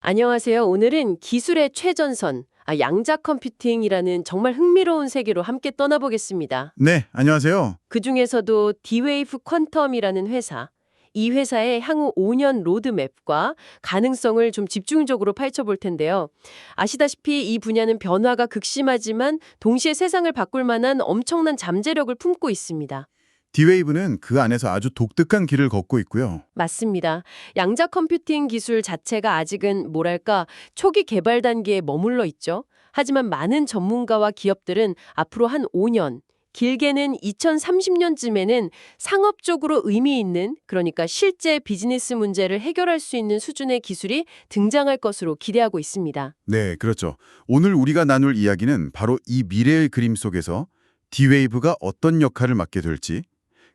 안녕하세요. 오늘은 기술의 최전선, 양자 컴퓨팅이라는 정말 흥미로운 세계로 함께 떠나보겠습니다. 네, 안녕하세요. 그중에서도 D-Wave 퀀텀이라는 회사, 이 회사의 향후 5년 로드맵과 가능성을 좀 집중적으로 파헤쳐볼 텐데요. 아시다시피 이 분야는 변화가 극심하지만 동시에 세상을 바꿀 만한 엄청난 잠재력을 품고 있습니다. D-Wave는 그 안에서 아주 독특한 길을 걷고 있고요. 맞습니다. 양자 컴퓨팅 기술 자체가 아직은 뭐랄까 초기 개발 단계에 머물러 있죠. 하지만 많은 전문가와 기업들은 앞으로 한 5년, 길게는 2030년쯤에는 상업적으로 의미 있는, 그러니까 실제 비즈니스 문제를 해결할 수 있는 수준의 기술이 등장할 것으로 기대하고 있습니다. 네, 그렇죠. 오늘 우리가 나눌 이야기는 바로 이 미래의 그림 속에서 D-Wave가 어떤 역할을 맡게 될지,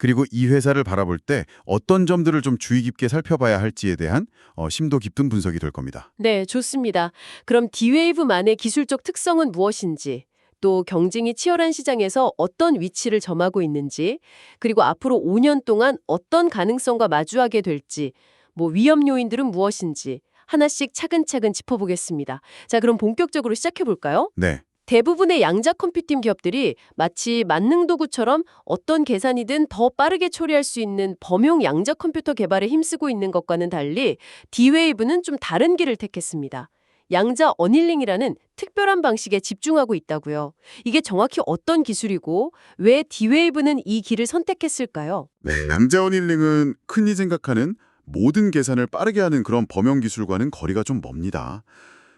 그리고 이 회사를 바라볼 때 어떤 점들을 좀 주의 깊게 살펴봐야 할지에 대한 심도 깊은 분석이 될 겁니다. 네, 좋습니다. 그럼 D-Wave만의 기술적 특성은 무엇인지, 또 경쟁이 치열한 시장에서 어떤 위치를 점하고 있는지, 그리고 앞으로 5년 동안 어떤 가능성과 마주하게 될지, 위험 요인들은 무엇인지 하나씩 차근차근 짚어보겠습니다. 자, 그럼 본격적으로 시작해 볼까요? 네, 대부분의 양자 컴퓨팅 기업들이 마치 만능 도구처럼 어떤 계산이든 더 빠르게 처리할 수 있는 범용 양자 컴퓨터 개발에 힘쓰고 있는 것과는 달리 D-Wave는 좀 다른 길을 택했습니다. 양자 어닐링이라는 특별한 방식에 집중하고 있다고요. 이게 정확히 어떤 기술이고 왜 D-Wave는 이 길을 선택했을까요? 네, 양자원 힐링은 흔히 생각하는 모든 계산을 빠르게 하는 그런 범용 기술과는 거리가 좀 멉니다.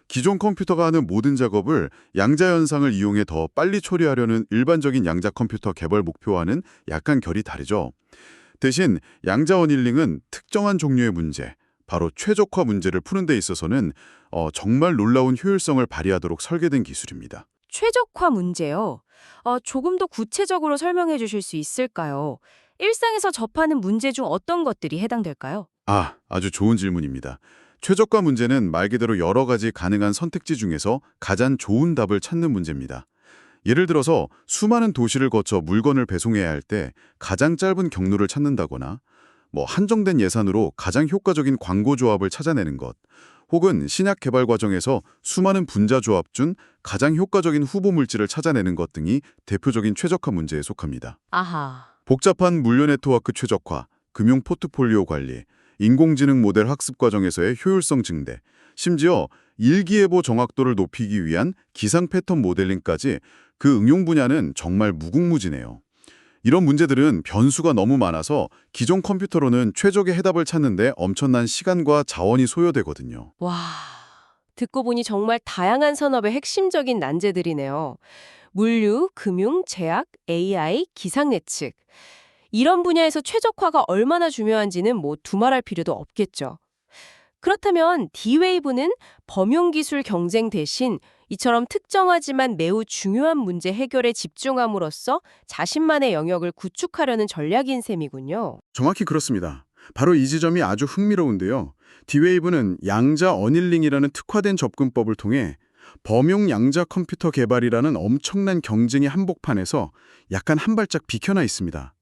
기존 컴퓨터가 하는 모든 작업을 양자 현상을 이용해 더 빨리 처리하려는 일반적인 양자 컴퓨터 개발 목표와는 약간 결이 다르죠. 대신 양자원 힐링은 특정한 종류의 문제, 바로 최적화 문제를 푸는 데 있어서는 정말 놀라운 효율성을 발휘하도록 설계된 기술입니다. 최적화 문제요. 조금 더 구체적으로 설명해 주실 수 있을까요? 일상에서 접하는 문제 중 어떤 것들이 해당될까요? 아주 좋은 질문입니다. 최적화 문제는 말 그대로 여러 가지 가능한 선택지 중에서 가장 좋은 답을 찾는 문제입니다. 예를 들어서 수많은 도시를 거쳐 물건을 배송해야 할 때 가장 짧은 경로를 찾는다거나 한정된 예산으로 가장 효과적인 광고 조합을 찾아내는 것, 혹은 신약 개발 과정에서 수많은 분자 조합 중 가장 효과적인 후보 물질을 찾아내는 것 등이 대표적인 최적화 문제에 속합니다. 아하. 복잡한 물류 네트워크 최적화, 금융 포트폴리오 관리, 인공지능 모델 학습 과정에서의 효율성 증대, 심지어 일기예보 정확도를 높이기 위한 기상 패턴 모델링까지 그 응용 분야는 정말 무궁무진해요. 이런 문제들은 변수가 너무 많아서 기존 컴퓨터로는 최적의 해답을 찾는데 엄청난 시간과 자원이 소요되거든요. 와, 듣고 보니 정말 다양한 산업의 핵심적인 난제들이네요. 물류, 금융, 제약, AI, 기상 예측. 이런 분야에서 최적화가 얼마나 중요한지는 두말할 필요도 없겠죠. 그렇다면 D-Wave는 범용 기술 경쟁 대신 이처럼 특정하지만 매우 중요한 문제 해결에 집중함으로써 자신만의 영역을 구축하려는 전략인 셈이군요. 정확히 그렇습니다. 바로 이 지점이 아주 흥미로운데요. D-Wave는 양자 어닐링이라는 특화된 접근법을 통해 범용 양자 컴퓨터 개발이라는 엄청난 경쟁의 한복판에서 약간 한 발짝 비켜나 있습니다.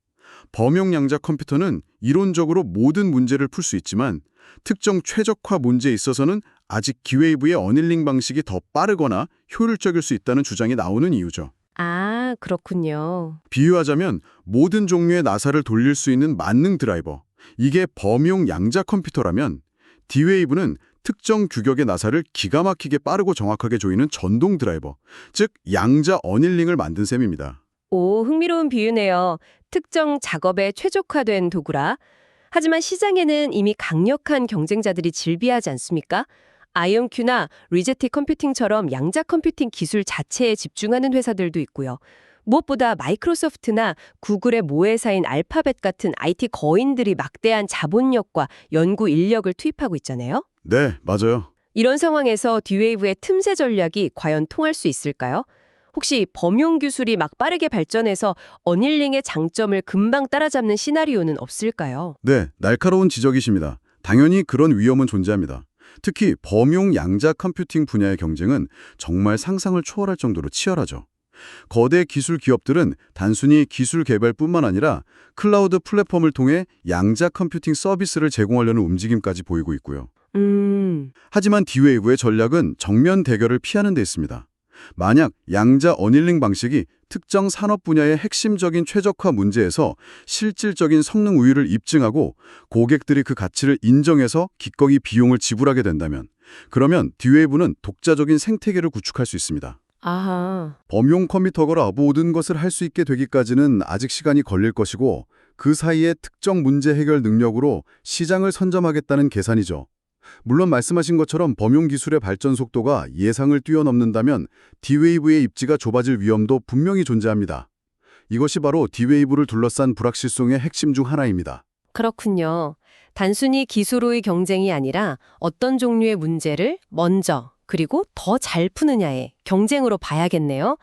범용 양자 컴퓨터는 이론적으로 모든 문제를 풀 수 있지만 특정 최적화 문제에 있어서는 아직 D-Wave의 어닐링 방식이 더 빠르거나 효율적일 수 있다는 주장이 나오는 이유죠. 아, 그렇군요. 비유하자면 모든 종류의 나사를 돌릴 수 있는 만능 드라이버, 이게 범용 양자 컴퓨터라면 D-Wave는 특정 규격의 나사를 기가 막히게 빠르고 정확하게 조이는 전동 드라이버, 즉 양자 어닐링을 만든 셈입니다. 오, 흥미로운 비유네요. 특정 작업에 최적화된 도구라. 하지만 시장에는 이미 강력한 경쟁자들이 질비하지 않습니까? IonQ나 리제티 컴퓨팅처럼 양자 컴퓨팅 기술 자체에 집중하는 회사들도 있고요. 무엇보다 마이크로소프트나 구글의 모회사인 알파벳 같은 IT 거인들이 막대한 자본력과 연구 인력을 투입하고 있잖아요. 네, 맞아요. 이런 상황에서 D-Wave의 틈새 전략이 과연 통할 수 있을까요? 혹시 범용 기술이 막 빠르게 발전해서 어닐링의 장점을 금방 따라잡는 시나리오는 없을까요? 네, 날카로운 지적이십니다. 당연히 그런 위험은 존재합니다. 특히 범용 양자 컴퓨팅 분야의 경쟁은 정말 상상을 초월할 정도로 치열하죠. 거대 기술 기업들은 단순히 기술 개발뿐만 아니라 클라우드 플랫폼을 통해 양자 컴퓨팅 서비스를 제공하려는 움직임까지 보이고 있고요. 하지만 D-Wave의 전략은 정면 대결을 피하는 데 있습니다. 만약 양자 어닐링 방식이 특정 산업 분야의 핵심적인 최적화 문제에서 실질적인 성능 우위를 입증하고 고객들이 그 가치를 인정해서 기꺼이 비용을 지불하게 된다면 그러면 D-Wave는 독자적인 생태계를 구축할 수 있습니다. 아하. 범용 컴퓨터거라 모든 것을 할 수 있게 되기까지는 아직 시간이 걸릴 것이고 그 사이에 특정 문제 해결 능력으로 시장을 선점하겠다는 계산이죠. 물론 말씀하신 것처럼 범용 기술의 발전 속도가 예상을 뛰어넘는다면 D-Wave의 입지가 좁아질 위험도 분명히 존재합니다. 이것이 바로 D-Wave를 둘러싼 불확실성의 핵심 중 하나입니다. 그렇군요. 단순히 기술의 경쟁이 아니라 어떤 종류의 문제를 먼저 그리고 더 잘 푸느냐의 경쟁으로 봐야겠네요.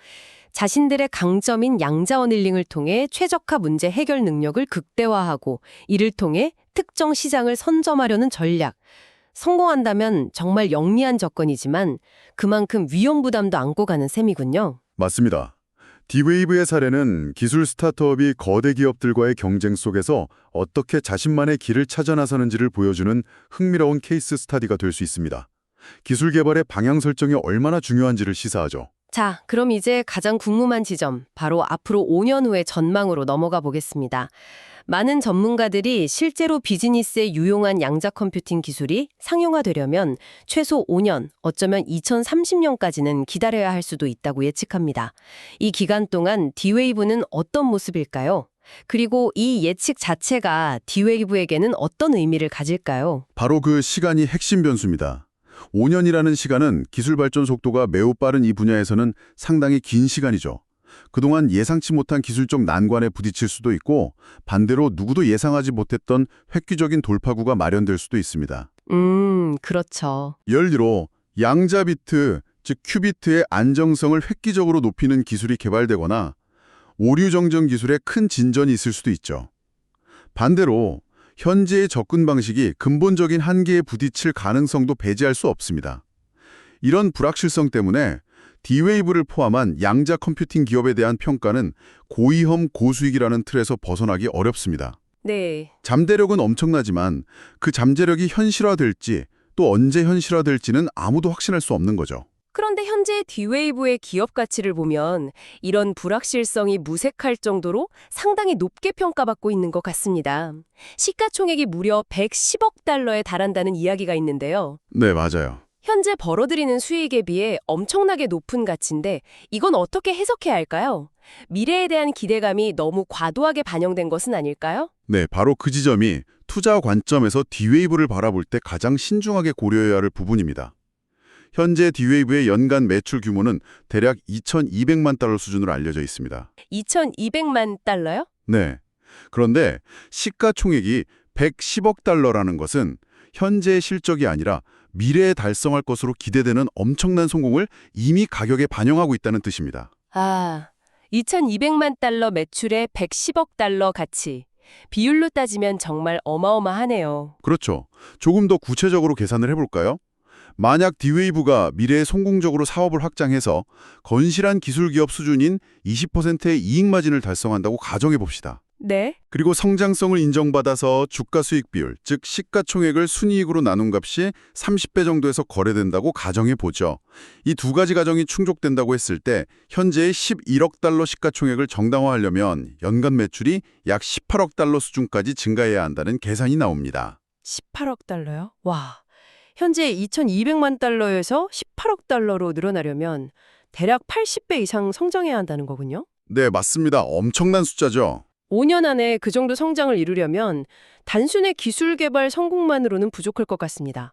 자신들의 강점인 양자 어닐링을 통해 최적화 문제 해결 능력을 극대화하고 이를 통해 특정 시장을 선점하려는 전략. 성공한다면 정말 영리한 접근이지만 그만큼 위험 부담도 안고 가는 셈이군요. 맞습니다. D-Wave의 사례는 기술 스타트업이 거대 기업들과의 경쟁 속에서 어떻게 자신만의 길을 찾아 나서는지를 보여주는 흥미로운 케이스 스터디가 될 수 있습니다. 기술 개발의 방향 설정이 얼마나 중요한지를 시사하죠. 자, 그럼 이제 가장 궁금한 지점, 바로 앞으로 5년 후의 전망으로 넘어가 보겠습니다. 많은 전문가들이 실제로 비즈니스에 유용한 양자 컴퓨팅 기술이 상용화되려면 최소 5년, 어쩌면 2030년까지는 기다려야 할 수도 있다고 예측합니다. 이 기간 동안 D-Wave는 어떤 모습일까요? 그리고 이 예측 자체가 D-Wave에게는 어떤 의미를 가질까요? 바로 그 시간이 핵심 변수입니다. 5년이라는 시간은 기술 발전 속도가 매우 빠른 이 분야에서는 상당히 긴 시간이죠. 그동안 예상치 못한 기술적 난관에 부딪힐 수도 있고 반대로 누구도 예상하지 못했던 획기적인 돌파구가 마련될 수도 있습니다. 그렇죠. 예를 들어 양자 비트, 즉 큐비트의 안정성을 획기적으로 높이는 기술이 개발되거나 오류 정정 기술에 큰 진전이 있을 수도 있죠. 반대로 현재의 접근 방식이 근본적인 한계에 부딪힐 가능성도 배제할 수 없습니다. 이런 불확실성 때문에 D-Wave를 포함한 양자 컴퓨팅 기업에 대한 평가는 고위험 고수익이라는 틀에서 벗어나기 어렵습니다. 네. 잠재력은 엄청나지만 그 잠재력이 현실화될지 또 언제 현실화될지는 아무도 확신할 수 없는 거죠. 그런데 현재 D-Wave의 기업 가치를 보면 이런 불확실성이 무색할 정도로 상당히 높게 평가받고 있는 것 같습니다. 시가총액이 무려 110억 달러에 달한다는 이야기가 있는데요. 네, 맞아요. 현재 벌어들이는 수익에 비해 엄청나게 높은 가치인데 이건 어떻게 해석해야 할까요? 미래에 대한 기대감이 너무 과도하게 반영된 것은 아닐까요? 네, 바로 그 지점이 투자 관점에서 D-Wave를 바라볼 때 가장 신중하게 고려해야 할 부분입니다. 현재 D-Wave의 연간 매출 규모는 대략 2,200만 달러 수준으로 알려져 있습니다. 2,200만 달러요? 네. 그런데 시가총액이 110억 달러라는 것은 현재의 실적이 아니라 미래에 달성할 것으로 기대되는 엄청난 성공을 이미 가격에 반영하고 있다는 뜻입니다. 아, 2,200만 달러 매출에 110억 달러 가치. 비율로 따지면 정말 어마어마하네요. 그렇죠. 조금 더 구체적으로 계산을 해볼까요? 만약 D-Wave가 미래에 성공적으로 사업을 확장해서 건실한 기술 기업 수준인 20%의 이익 마진을 달성한다고 가정해 봅시다. 네. 그리고 성장성을 인정받아서 주가 수익 비율, 즉 시가총액을 순이익으로 나눈 값이 30배 정도에서 거래된다고 가정해 보죠. 이 두 가지 가정이 충족된다고 했을 때 현재의 11억 달러 시가총액을 정당화하려면 연간 매출이 약 18억 달러 수준까지 증가해야 한다는 계산이 나옵니다. 18억 달러요? 와. 현재 2,200만 달러에서 18억 달러로 늘어나려면 대략 80배 이상 성장해야 한다는 거군요. 네, 맞습니다. 엄청난 숫자죠. 5년 안에 그 정도 성장을 이루려면 단순의 기술 개발 성공만으로는 부족할 것 같습니다.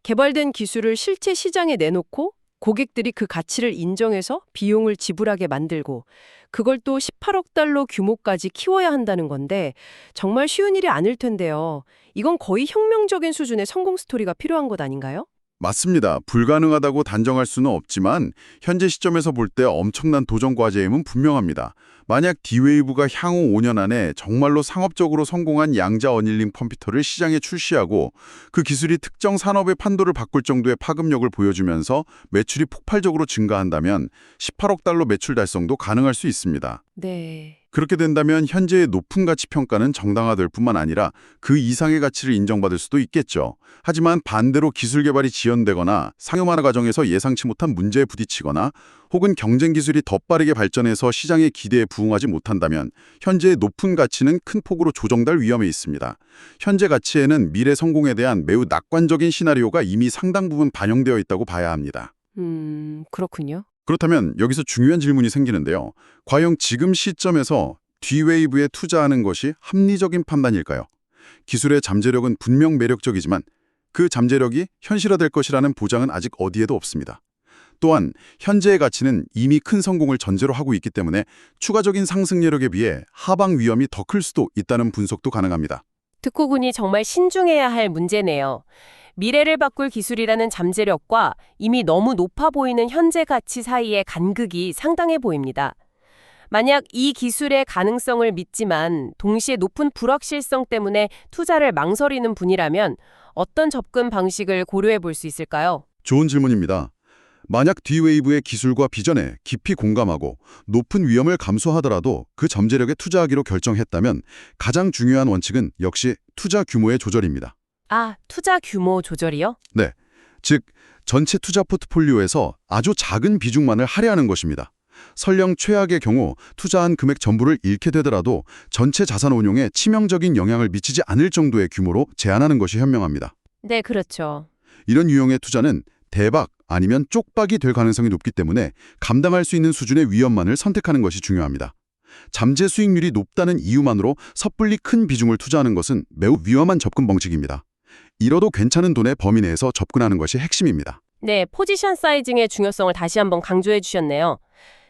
개발된 기술을 실제 시장에 내놓고 고객들이 그 가치를 인정해서 비용을 지불하게 만들고 그걸 또 18억 달러 규모까지 키워야 한다는 건데 정말 쉬운 일이 아닐 텐데요. 이건 거의 혁명적인 수준의 성공 스토리가 필요한 것 아닌가요? 맞습니다. 불가능하다고 단정할 수는 없지만 현재 시점에서 볼 때 엄청난 도전 과제임은 분명합니다. 만약 D-Wave가 향후 5년 안에 정말로 상업적으로 성공한 양자 어닐링 컴퓨터를 시장에 출시하고 그 기술이 특정 산업의 판도를 바꿀 정도의 파급력을 보여주면서 매출이 폭발적으로 증가한다면 18억 달러 매출 달성도 가능할 수 있습니다. 네. 그렇게 된다면 현재의 높은 가치 평가는 정당화될 뿐만 아니라 그 이상의 가치를 인정받을 수도 있겠죠. 하지만 반대로 기술 개발이 지연되거나 상용화 과정에서 예상치 못한 문제에 부딪히거나 혹은 경쟁 기술이 더 빠르게 발전해서 시장의 기대에 부응하지 못한다면 현재의 높은 가치는 큰 폭으로 조정될 위험에 있습니다. 현재 가치에는 미래 성공에 대한 매우 낙관적인 시나리오가 이미 상당 부분 반영되어 있다고 봐야 합니다. 그렇군요. 그렇다면 여기서 중요한 질문이 생기는데요. 과연 지금 시점에서 D-Wave에 투자하는 것이 합리적인 판단일까요? 기술의 잠재력은 분명 매력적이지만 그 잠재력이 현실화될 것이라는 보장은 아직 어디에도 없습니다. 또한 현재의 가치는 이미 큰 성공을 전제로 하고 있기 때문에 추가적인 상승 여력에 비해 하방 위험이 더 클 수도 있다는 분석도 가능합니다. 듣고 보니 정말 신중해야 할 문제네요. 미래를 바꿀 기술이라는 잠재력과 이미 너무 높아 보이는 현재 가치 사이의 간극이 상당해 보입니다. 만약 이 기술의 가능성을 믿지만 동시에 높은 불확실성 때문에 투자를 망설이는 분이라면 어떤 접근 방식을 고려해 볼 수 있을까요? 좋은 질문입니다. 만약 D-Wave의 기술과 비전에 깊이 공감하고 높은 위험을 감수하더라도 그 잠재력에 투자하기로 결정했다면 가장 중요한 원칙은 역시 투자 규모의 조절입니다. 투자 규모 조절이요? 네, 즉 전체 투자 포트폴리오에서 아주 작은 비중만을 할애하는 것입니다. 설령 최악의 경우 투자한 금액 전부를 잃게 되더라도 전체 자산 운용에 치명적인 영향을 미치지 않을 정도의 규모로 제한하는 것이 현명합니다. 네, 그렇죠. 이런 유형의 투자는 대박 아니면 쪽박이 될 가능성이 높기 때문에 감당할 수 있는 수준의 위험만을 선택하는 것이 중요합니다. 잠재 수익률이 높다는 이유만으로 섣불리 큰 비중을 투자하는 것은 매우 위험한 접근 방식입니다. 잃어도 괜찮은 돈의 범위 내에서 접근하는 것이 핵심입니다. 네, 포지션 사이징의 중요성을 다시 한번 강조해 주셨네요.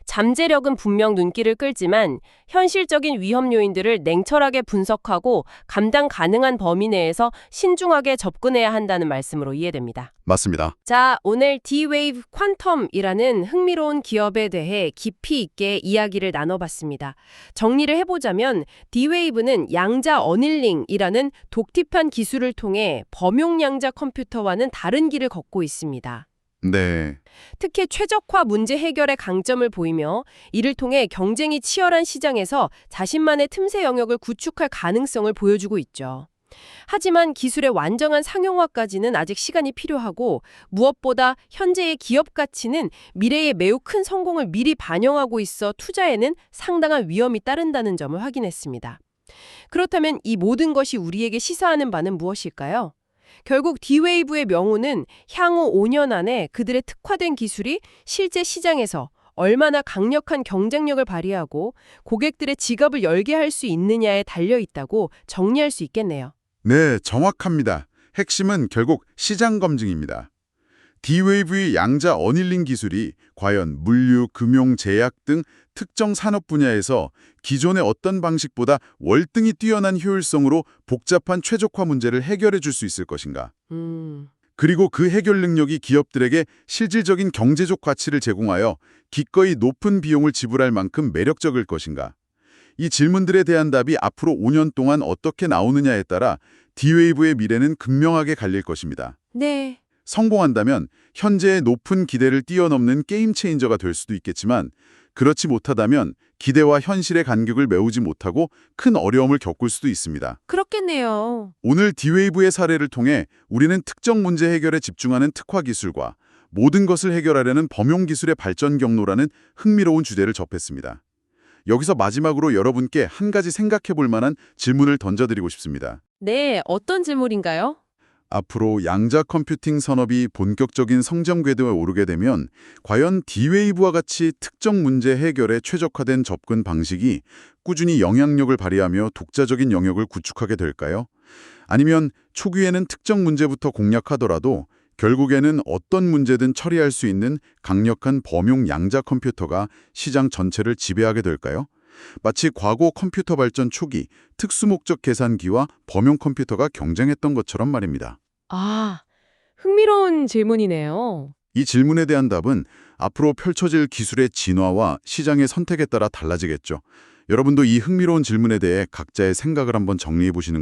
잠재력은 분명 눈길을 끌지만 현실적인 위험 요인들을 냉철하게 분석하고 감당 가능한 범위 내에서 신중하게 접근해야 한다는 말씀으로 이해됩니다. 맞습니다. 자, 오늘 D-Wave 퀀텀이라는 흥미로운 기업에 대해 깊이 있게 이야기를 나눠봤습니다. 정리를 해보자면 D-Wave는 양자 어닐링이라는 독티판 기술을 통해 범용 양자 컴퓨터와는 다른 길을 걷고 있습니다. 네, 특히 최적화 문제 해결의 강점을 보이며 이를 통해 경쟁이 치열한 시장에서 자신만의 틈새 영역을 구축할 가능성을 보여주고 있죠. 하지만 기술의 완전한 상용화까지는 아직 시간이 필요하고 무엇보다 현재의 기업 가치는 미래의 매우 큰 성공을 미리 반영하고 있어 투자에는 상당한 위험이 따른다는 점을 확인했습니다. 그렇다면 이 모든 것이 우리에게 시사하는 바는 무엇일까요? 결국 D-Wave의 명우는 향후 5년 안에 그들의 특화된 기술이 실제 시장에서 얼마나 강력한 경쟁력을 발휘하고 고객들의 지갑을 열게 할 수 있느냐에 달려 있다고 정리할 수 있겠네요. 네, 정확합니다. 핵심은 결국 시장 검증입니다. D-Wave의 양자 어닐링 기술이 과연 물류, 금융, 제약 등 특정 산업 분야에서 기존의 어떤 방식보다 월등히 뛰어난 효율성으로 복잡한 최적화 문제를 해결해 줄 수 있을 것인가? 그리고 그 해결 능력이 기업들에게 실질적인 경제적 가치를 제공하여 기꺼이 높은 비용을 지불할 만큼 매력적일 것인가? 이 질문들에 대한 답이 앞으로 5년 동안 어떻게 나오느냐에 따라 D-Wave의 미래는 극명하게 갈릴 것입니다. 네. 성공한다면 현재의 높은 기대를 뛰어넘는 게임 체인저가 될 수도 있겠지만 그렇지 못하다면 기대와 현실의 간격을 메우지 못하고 큰 어려움을 겪을 수도 있습니다. 그렇겠네요. 오늘 D-Wave의 사례를 통해 우리는 특정 문제 해결에 집중하는 특화 기술과 모든 것을 해결하려는 범용 기술의 발전 경로라는 흥미로운 주제를 접했습니다. 여기서 마지막으로 여러분께 한 가지 생각해 볼 만한 질문을 던져드리고 싶습니다. 네, 어떤 질문인가요? 앞으로 양자 컴퓨팅 산업이 본격적인 성장 궤도에 오르게 되면 과연 D-Wave와 같이 특정 문제 해결에 최적화된 접근 방식이 꾸준히 영향력을 발휘하며 독자적인 영역을 구축하게 될까요? 아니면 초기에는 특정 문제부터 공략하더라도 결국에는 어떤 문제든 처리할 수 있는 강력한 범용 양자 컴퓨터가 시장 전체를 지배하게 될까요? 마치 과거 컴퓨터 발전 초기 특수목적 계산기와 범용 컴퓨터가 경쟁했던 것처럼 말입니다. 흥미로운 질문이네요. 이 질문에 대한 답은 앞으로 펼쳐질 기술의 진화와 시장의 선택에 따라 달라지겠죠. 여러분도 이 흥미로운 질문에 대해 각자의 생각을 한번 정리해 보시는